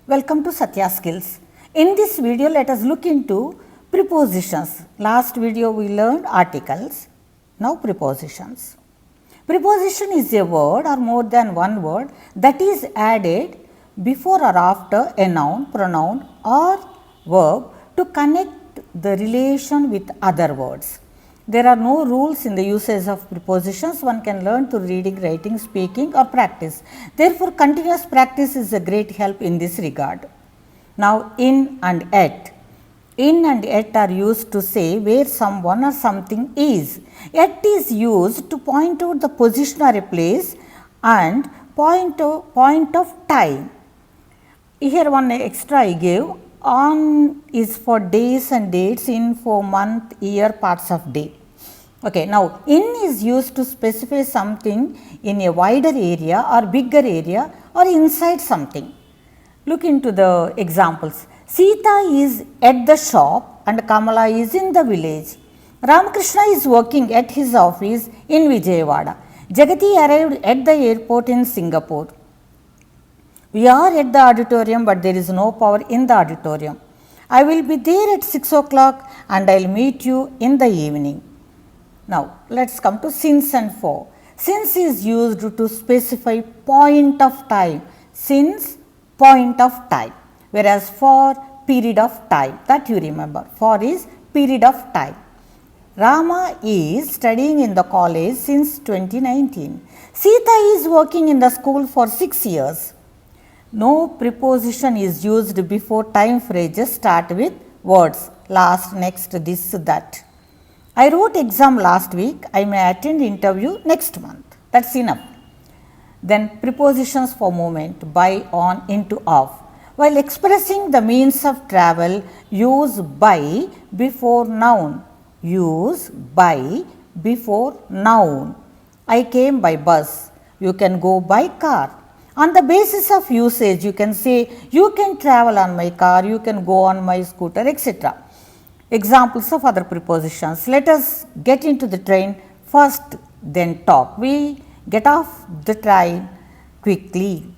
Welcome to Satya Skills. In this video, let us look into prepositions. Last video we learned articles, now prepositions. Preposition is a word or more than one word that is added before or after a noun, pronoun or verb to connect the relation with other words. There are no rules in the usage of prepositions. One can learn through reading, writing, speaking or practice. Therefore, continuous practice is a great help in this regard. Now, in and at. In and at are used to say where someone or something is. At is used to point out the position or a place and point of time. Here one extra I gave. On is for days and dates, in for month, year, parts of day. Okay, now in is used to specify something in a wider area or bigger area or inside something. Look into the examples. Sita is at the shop and Kamala is in the village. Ramakrishna is working at his office in Vijayawada. Jagati arrived at the airport in Singapore. We are at the auditorium, but there is no power in the auditorium. I will be there at 6 o'clock and I will meet you in the evening. Now, let us come to since and for. Since is used to specify point of time. Since, point of time. Whereas for, period of time. That you remember. For is period of time. Rama is studying in the college since 2019. Sita is working in the school for 6 years. No preposition is used before time phrases start with words last, next, this, that. I wrote exam last week. I may attend interview next month. That's enough. Then prepositions for movement, by, on, into, off. While expressing the means of travel, use by before noun. Use by before noun. I came by bus. You can go by car. On the basis of usage, you can say, you can travel on my car, you can go on my scooter, etc. Examples of other prepositions. Let us get into the train first, then talk. We get off the train quickly.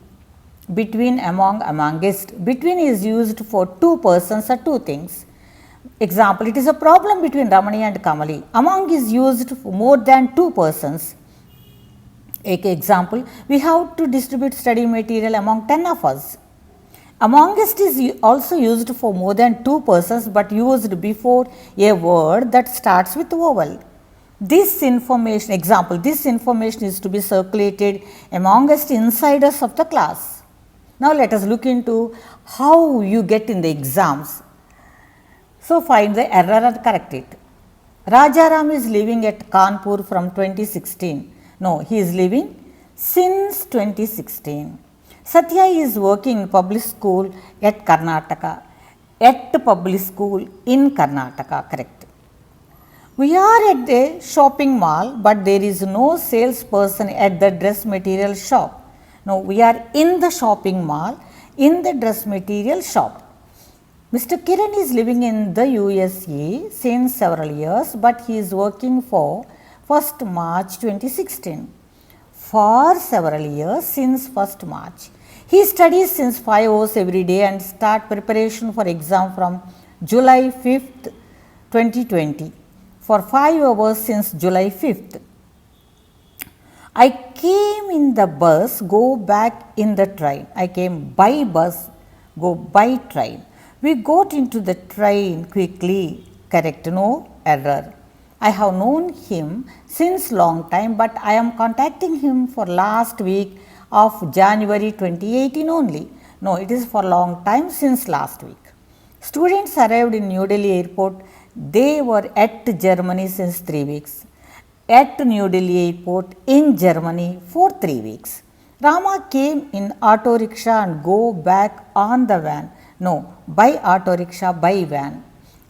Between, among, amongst. Between is used for two persons or two things. Example, it is a problem between Ramani and Kamali. Among is used for more than two persons. Example, we have to distribute study material among 10 of us. Amongst is also used for more than two persons, but used before a word that starts with vowel. This information, example, this information is to be circulated amongst insiders of the class. Now, let us look into how you get in the exams. So, find the error and correct it. Rajaram is living at Kanpur from 2016. No, he is living since 2016. Satya is working in public school at Karnataka. At public school in Karnataka, correct. We are at a shopping mall, but there is no salesperson at the dress material shop. No, we are in the shopping mall, in the dress material shop. Mr. Kiran is living in the USA since several years, but he is working for 1st March 2016. For several years since 1st March. He studies since 5 hours every day and start preparation for exam from July 5th, 2020. For 5 hours since July 5th. I came in the bus, go back in the train. I came by bus, go by train. We got into the train quickly. Correct, no error. I have known him since long time, but I am contacting him for last week of January 2018 only. No, it is for long time since last week. Students arrived in New Delhi airport. They were at Germany since 3 weeks. At New Delhi airport in Germany for 3 weeks. Rama came in auto rickshaw and go back on the van. No, by auto rickshaw, by van.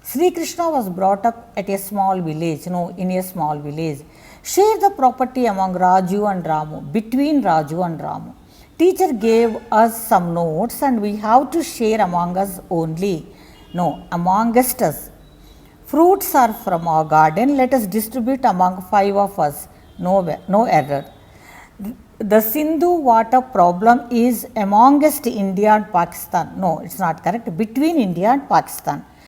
Sri Krishna was brought up at a small village, no, in a small village. Share the property among Raju and Ramu, between Raju and Ramu. Teacher gave us some notes and we have to share among us only. No, amongst us. Fruits are from our garden, let us distribute among 5 of us. No error. the Sindhu water problem is amongst India and Pakistan. No, it is not correct. Between India and Pakistan.